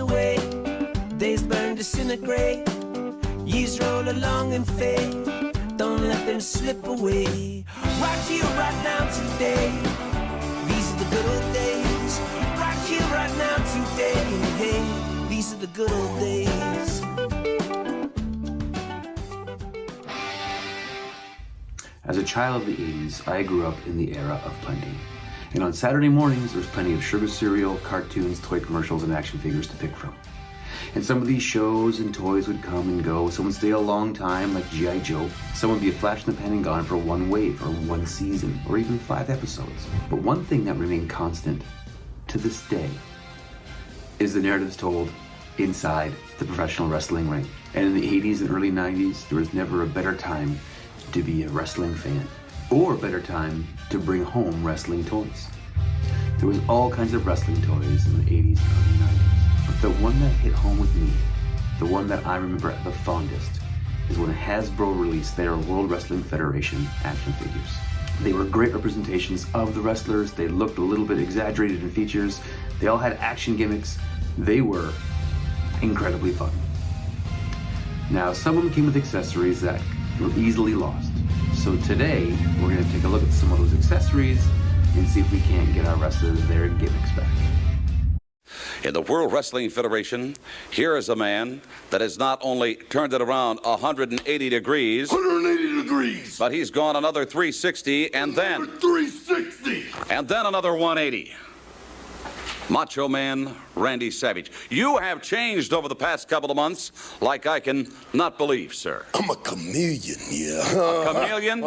away, days burn, disintegrate, years roll along and fade. Don't let them slip away. Right here, right now, today. These are the good old days. Right here, right now, today. Hey, these are the good old days. As a child of the 80s, I grew up in the era of plenty. And on Saturday mornings, there was plenty of sugar cereal, cartoons, toy commercials, and action figures to pick from. And some of these shows and toys would come and go. Some would stay a long time, like G.I. Joe. Some would be a flash in the pan and gone for one wave, or one season, or even 5 episodes. But one thing that remained constant to this day is the narratives told inside the professional wrestling ring. And in the 80s and early 90s, there was never a better time to be a wrestling fan, or a better time to bring home wrestling toys. There was all kinds of wrestling toys in the 80s and early 90s. But the one that hit home with me, the one that I remember the fondest, is when Hasbro released their World Wrestling Federation action figures. They were great representations of the wrestlers. They looked a little bit exaggerated in features. They all had action gimmicks. They were incredibly fun. Now, some of them came with accessories that were easily lost. So today, we're going to take a look at some of those accessories and see if we can't get our wrestlers their gimmicks back. In the World Wrestling Federation, here is a man that has not only turned it around 180 degrees, 180 degrees, but he's gone another 360 and then 360, and then another 180. Macho Man Randy Savage. You have changed over the past couple of months like I can not believe, sir. I'm a chameleon, yeah. A chameleon?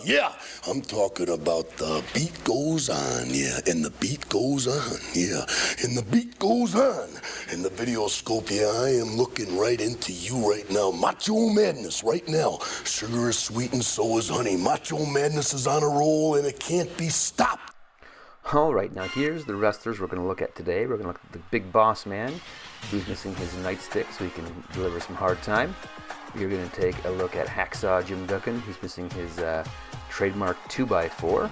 Yeah. I'm talking about the beat goes on, yeah, and the beat goes on, yeah, and the beat goes on. In the video scope, yeah, I am looking right into you right now. Macho Madness right now. Sugar is sweet and so is honey. Macho Madness is on a roll and it can't be stopped. All right, now here's the wrestlers we're going to look at today. We're going to look at the big boss man, who's missing his nightstick so he can deliver some hard time. We're going to take a look at Hacksaw Jim Duggan, who's missing his trademark 2x4.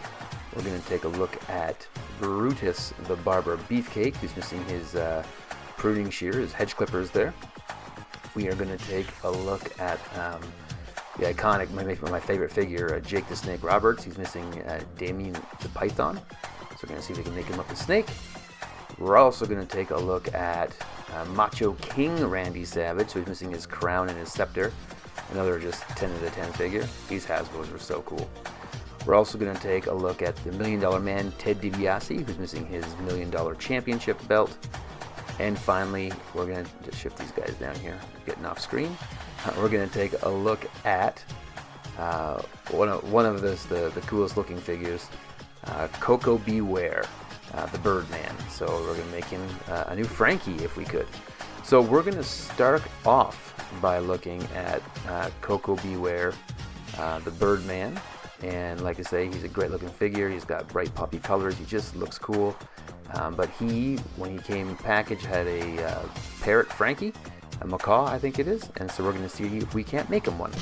We're going to take a look at Brutus the Barber Beefcake, who's missing his pruning shear, his hedge clippers there. We are going to take a look at the iconic, my favorite figure, Jake the Snake Roberts. He's missing Damien the Python. So we're going to see if we can make him up a snake. We're also going to take a look at Macho King Randy Savage. So he's missing his crown and his scepter. Another just 10 out of 10 figure. These Hasbros are so cool. We're also going to take a look at the $1 Million Man, Ted DiBiase, who's missing his $1 Million Championship Belt. And finally, we're going to just shift these guys down here, getting off screen. We're going to take a look at one of the coolest looking figures, Koko B Ware, the Birdman. So we're going to make him a new Frankie if we could. So we're going to start off by looking at Koko B Ware, the Birdman. And like I say, he's a great looking figure. He's got bright poppy colors. He just looks cool. But when he came packaged, had a parrot Frankie, a macaw, I think it is. And so we're going to see if we can't make him one.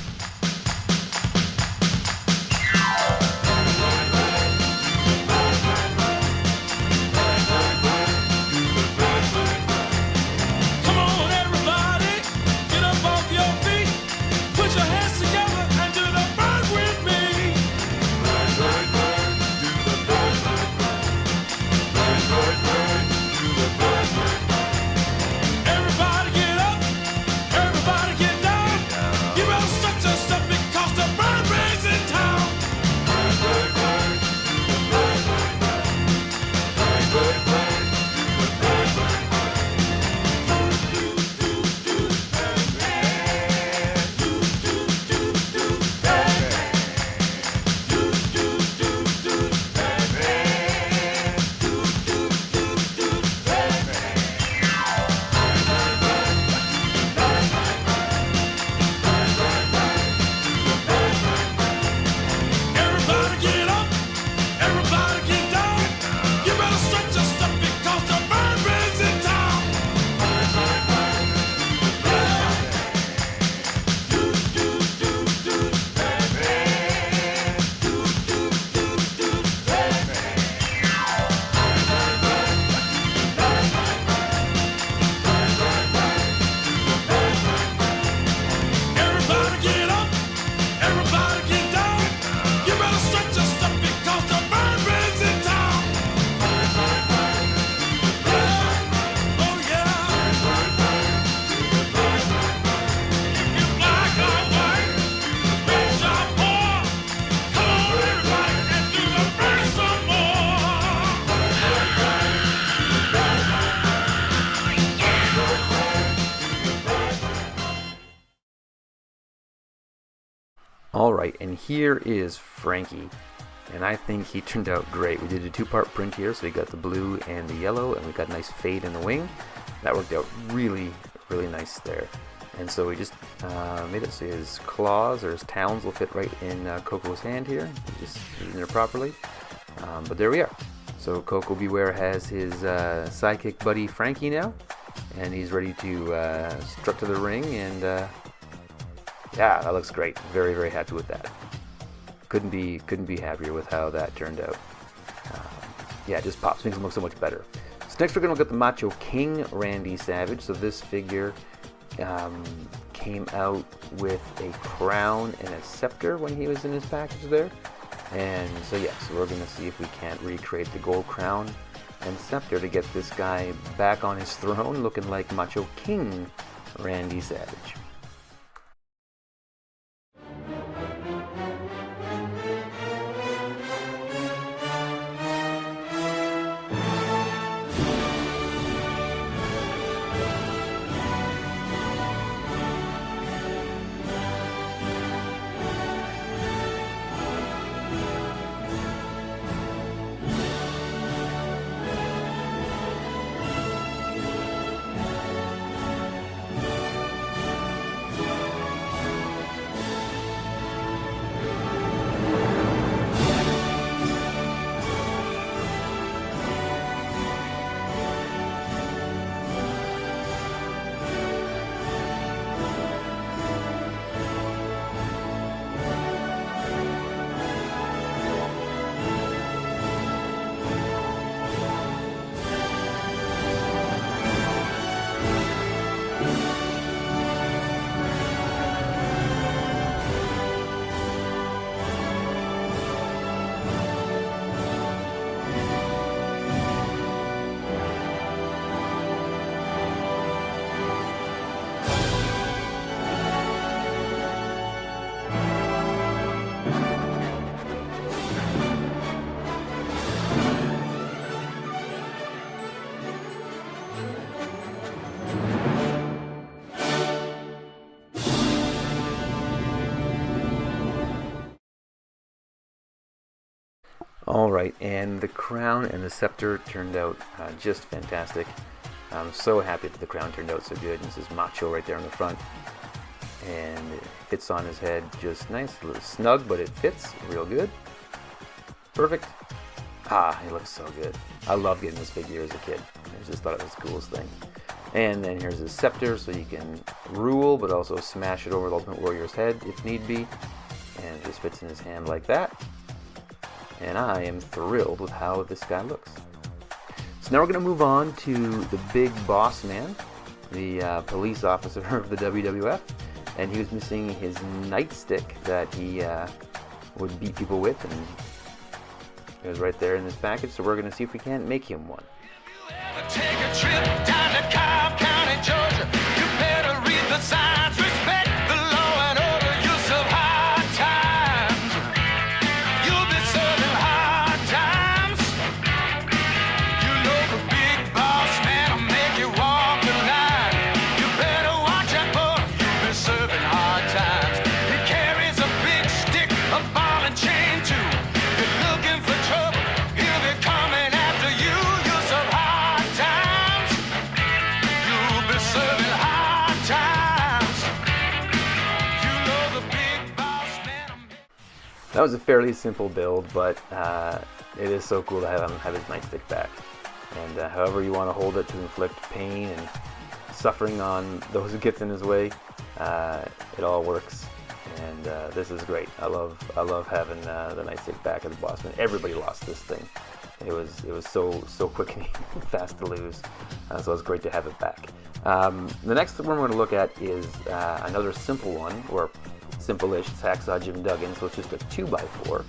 Everybody get up, everybody get down. You better stretch yourself. Alright, and here is Frankie, and I think he turned out great. We did a two-part print here, so we got the blue and the yellow, and we got a nice fade in the wing. That worked out really, really nice there. And so we just made it so his claws or his talons will fit right in Koko's hand here. Just using it properly. But there we are. So Koko B Ware has his sidekick buddy Frankie now, and he's ready to strut to the ring, and yeah, that looks great. Very, very happy with that. Couldn't be happier with how that turned out. Yeah, it just pops, makes him look so much better. So next we're going to look at the Macho King Randy Savage. So this figure came out with a crown and a scepter when he was in his package there. And so yeah, so we're going to see if we can't recreate the gold crown and scepter to get this guy back on his throne looking like Macho King Randy Savage. Alright, and the crown and the scepter turned out just fantastic. I'm so happy that the crown turned out so good. This is Macho right there on the front. And it fits on his head just nice, a little snug, but it fits real good. Perfect. Ah, he looks so good. I love getting this figure as a kid. I just thought it was the coolest thing. And then here's his scepter, so you can rule, but also smash it over the Ultimate Warrior's head if need be. And it just fits in his hand like that. And I am thrilled with how this guy looks. So now we're going to move on to the big boss man, the police officer of the WWF. And he was missing his nightstick that he would beat people with. And it was right there in this package, so we're going to see if we can't make him one. Take a trip down to Cobb County, Georgia. You better read the signs, respect the law and order. You'll serve hard times. You'll be serving hard times. You know the big boss man will make you walk the line. You better watch out for him. You'll be serving hard times. He carries a big stick, a ball and chain too. You're looking for trouble. He'll be coming after you. You'll serve hard times. You'll be serving hard times. You know the big boss man. That was a fairly simple build, but it is so cool to have him have his nightstick back. And however you want to hold it to inflict pain and suffering on those who gets in his way, it all works. And this is great. I love having the nightstick back at the Bossman. Everybody lost this thing. It was so quick and fast to lose, so it's great to have it back. The next one we're going to look at is another simple one, or simple-ish. It's Hacksaw Jim Duggan, so it's just a 2x4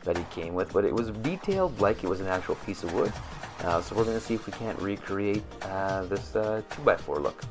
that he came with, but it was detailed like it was an actual piece of wood. So we're going to see if we can't recreate this 2x4 look.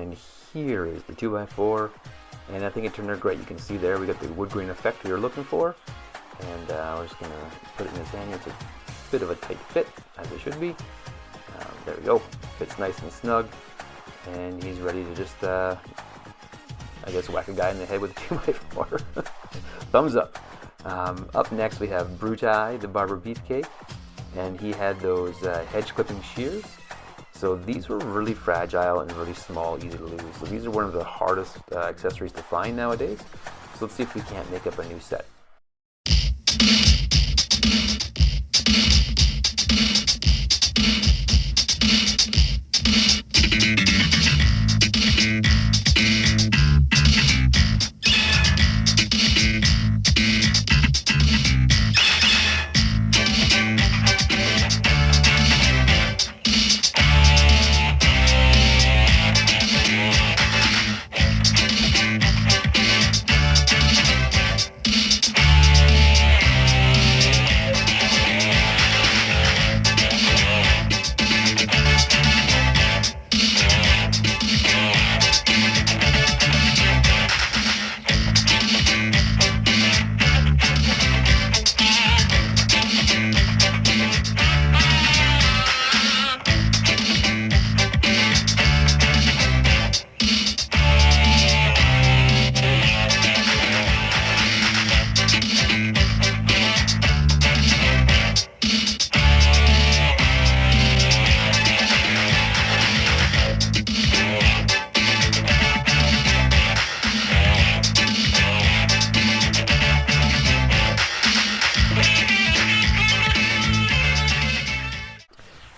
And here is the 2x4, and I think it turned out great. You can see there we got the wood grain effect we were looking for, and we're just going to put it in his hand. It's a bit of a tight fit, as it should be. There we go. Fits nice and snug, and he's ready to just, I guess, whack a guy in the head with a 2x4. Thumbs up. Up next we have Brutus the Beefcake, and he had those hedge clipping shears. So these were really fragile and really small, easy to lose. So these are one of the hardest accessories to find nowadays. So let's see if we can't make up a new set.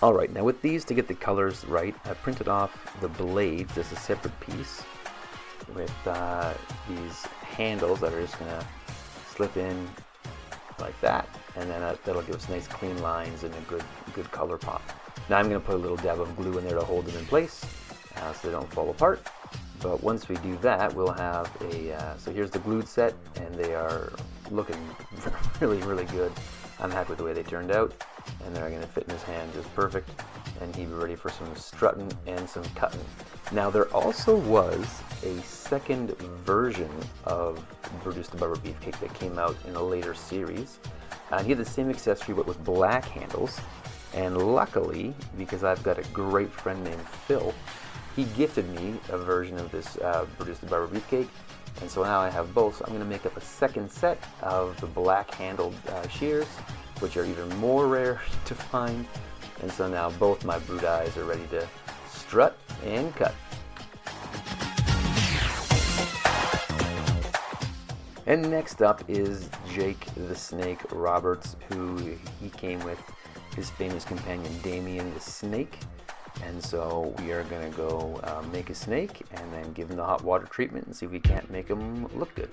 Alright, now with these, to get the colors right, I printed off the blades as a separate piece with these handles that are just going to slip in like that, and then that'll give us nice clean lines and a good color pop. Now I'm going to put a little dab of glue in there to hold them in place so they don't fall apart. But once we do that, we'll have a, so here's the glued set, and they are looking really, really good. I'm happy with the way they turned out, and they're going to fit in his hand just perfect, and he'll be ready for some strutting and some cutting. Now there also was a second version of Brutus the Beefcake that came out in a later series. He had the same accessory but with black handles, and luckily, because I've got a great friend named Phil, he gifted me a version of this Brutus the Beefcake, and so now I have both. So I'm going to make up a second set of the black handled shears, which are even more rare to find, and so now both my Brutus are ready to strut and cut. And next up is Jake the Snake Roberts, who he came with his famous companion Damien the Snake. And so we are going to go make a snake and then give him the hot water treatment and see if we can't make him look good.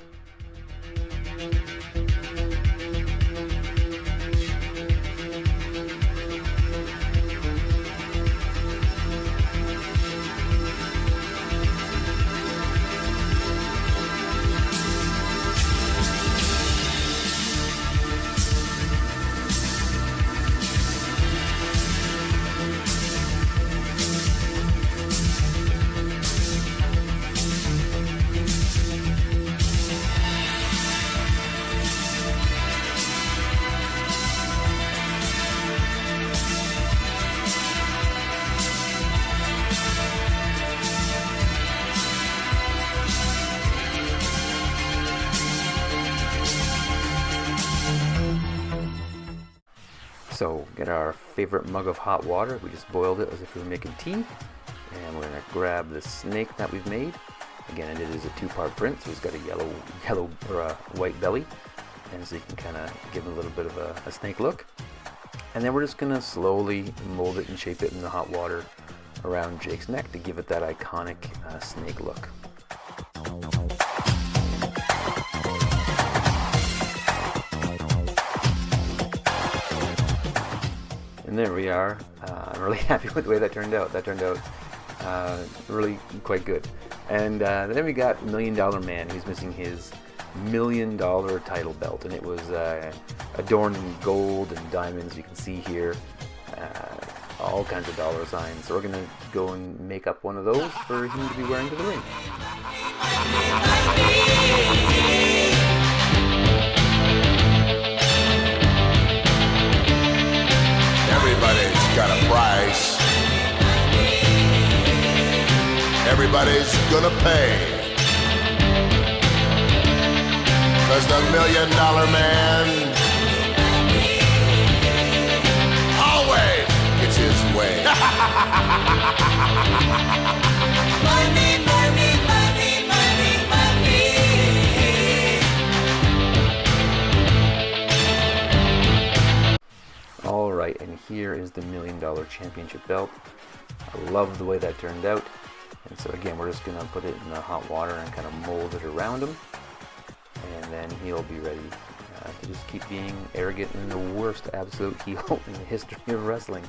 So get our favorite mug of hot water. We just boiled it as if we were making tea. And we're going to grab the snake that we've made. Again, it is a two-part print, so he's got a yellow or a white belly. And so you can kind of give him a little bit of a snake look. And then we're just going to slowly mold it and shape it in the hot water around Jake's neck to give it that iconic snake look. And there we are. I'm really happy with the way that turned out. That turned out really quite good. And then we got $1 Million Man. He's missing his $1 million title belt, and it was adorned in gold and diamonds. You can see here. all kinds of dollar signs. So we're going to go and make up one of those for him to be wearing to the ring. Everybody's got a price. Everybody's gonna pay. 'Cause the $1 Million Man always gets his way. Money, money, money, money, money. All right, and here is the $1 Million Championship belt. I love the way that turned out. And so again, we're just gonna put it in the hot water and kind of mold it around him. And then he'll be ready to just keep being arrogant and the worst absolute heel in the history of wrestling.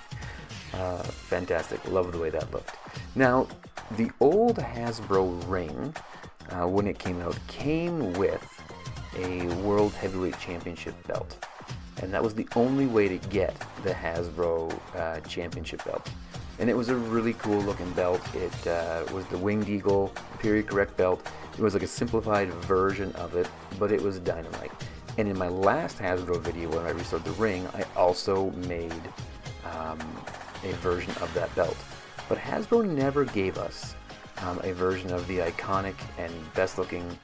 Fantastic, love the way that looked. Now, the old Hasbro ring, when it came out, came with a World Heavyweight Championship belt. And that was the only way to get the Hasbro Championship belt. And it was a really cool looking belt. It was the Winged Eagle period correct belt. It was like a simplified version of it, but it was dynamite. And in my last Hasbro video when I restored the ring, I also made a version of that belt. But Hasbro never gave us a version of the iconic and best looking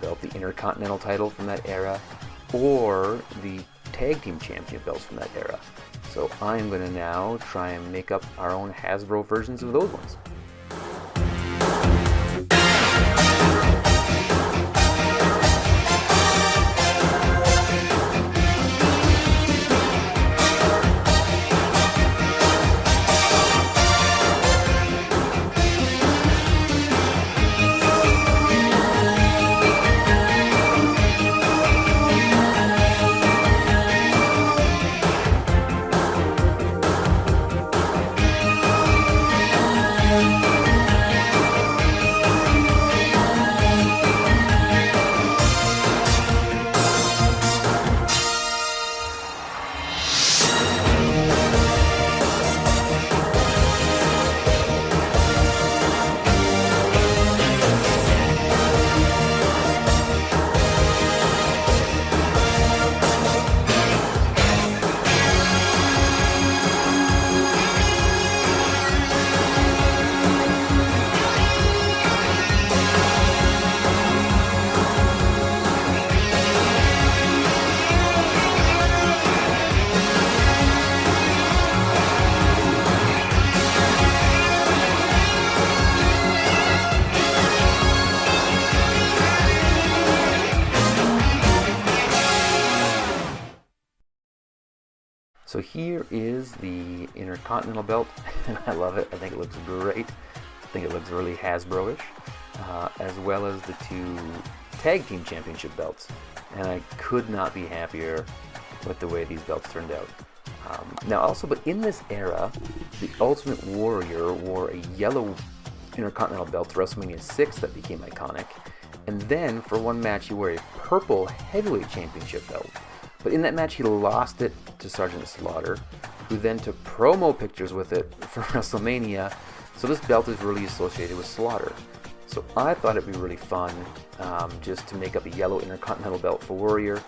belt, the Intercontinental title from that era, or the Tag Team Championship belts from that era. So I'm going to now try and make up our own Hasbro versions of those ones. So here is the Intercontinental belt, and I love it. I think it looks great. I think it looks really Hasbro-ish, as well as the two Tag Team Championship belts. And I could not be happier with the way these belts turned out. Now also, but in this era, the Ultimate Warrior wore a yellow Intercontinental belt to WrestleMania 6 that became iconic. And then for one match, he wore a purple Heavyweight Championship belt. But in that match, he lost it to Sergeant Slaughter, who then took promo pictures with it for WrestleMania. So this belt is really associated with Slaughter. So I thought it'd be really fun just to make up a yellow Intercontinental belt for Warrior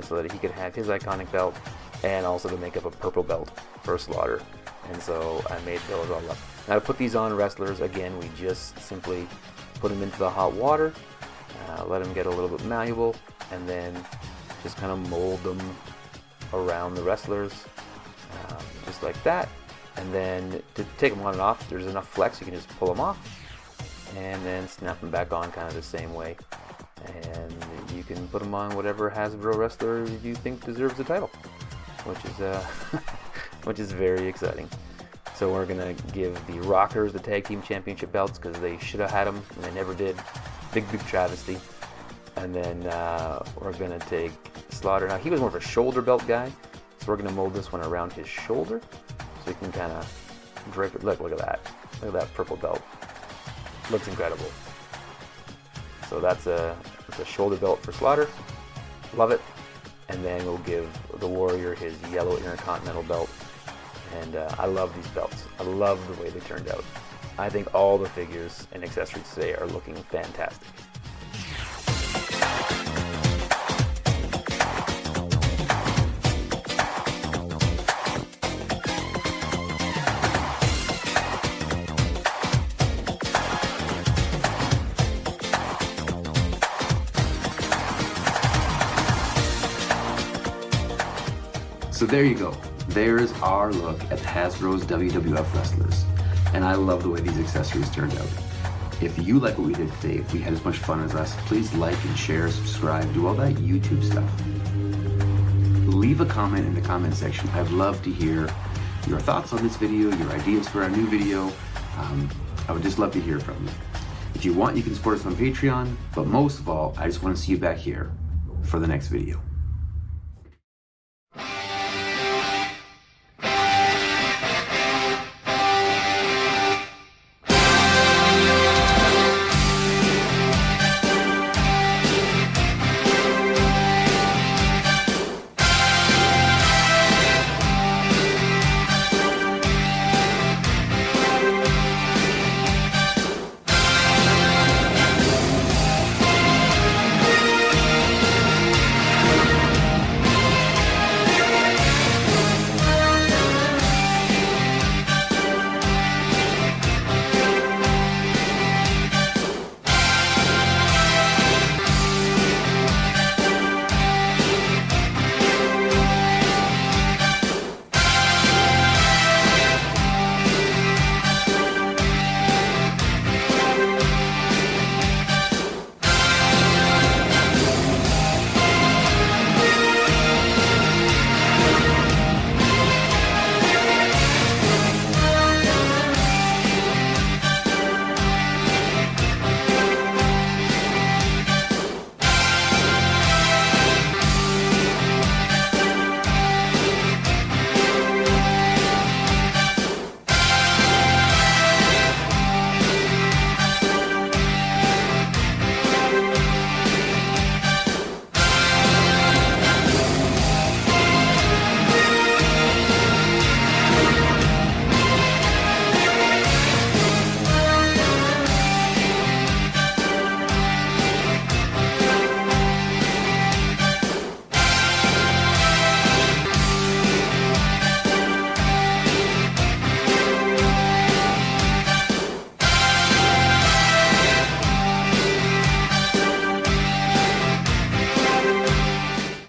so that he could have his iconic belt, and also to make up a purple belt for Slaughter. And so I made those all up. Now to put these on wrestlers, again, we just simply put them into the hot water, let them get a little bit malleable, and then just kind of mold them around the wrestlers, just like that. And then to take them on and off, there's enough flex, you can just pull them off and then snap them back on kind of the same way. And you can put them on whatever Hasbro wrestler you think deserves the title, which is very exciting. So we're gonna give the Rockers the Tag Team Championship belts because they should have had them and they never did. Big travesty. And then we're gonna take Slaughter. Now he was more of a shoulder belt guy, so we're gonna mold this one around his shoulder, so you can kind of drape it. Look at that! Look at that purple belt. Looks incredible. So that's a shoulder belt for Slaughter. Love it. And then we'll give the Warrior his yellow Intercontinental belt, and and I love these belts. I love the way they turned out. I think all the figures and accessories today are looking fantastic. So there you go. There's our look at Hasbro's WWF wrestlers. And I love the way these accessories turned out. If you like what we did today, if we had as much fun as us, please like and share, subscribe, do all that YouTube stuff. Leave a comment in the comment section. I'd love to hear your thoughts on this video, your ideas for our new video. I would just love to hear from you. If you want, you can support us on Patreon, but most of all, I just want to see you back here for the next video.